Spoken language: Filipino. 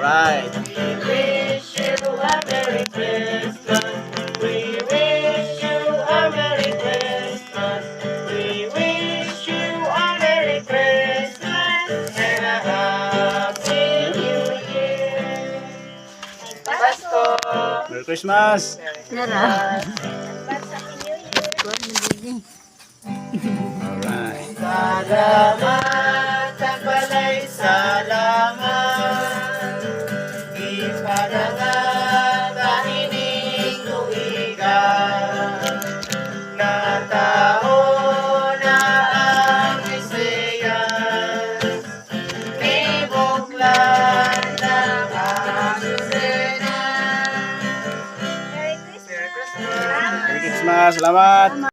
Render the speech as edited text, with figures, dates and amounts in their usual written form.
Alright. We wish you a Merry Christmas. We wish you a Merry Christmas. We wish you a Merry Christmas and a Happy New Year. Pasko! Merry Christmas! Nara. Alright. Salamat ang balay, salamat. Ipanangat ang ining tuigan. Na taon na ang Isayas. Ibuklan ng Azucena. Merry Christmas! Merry Christmas! Salamat!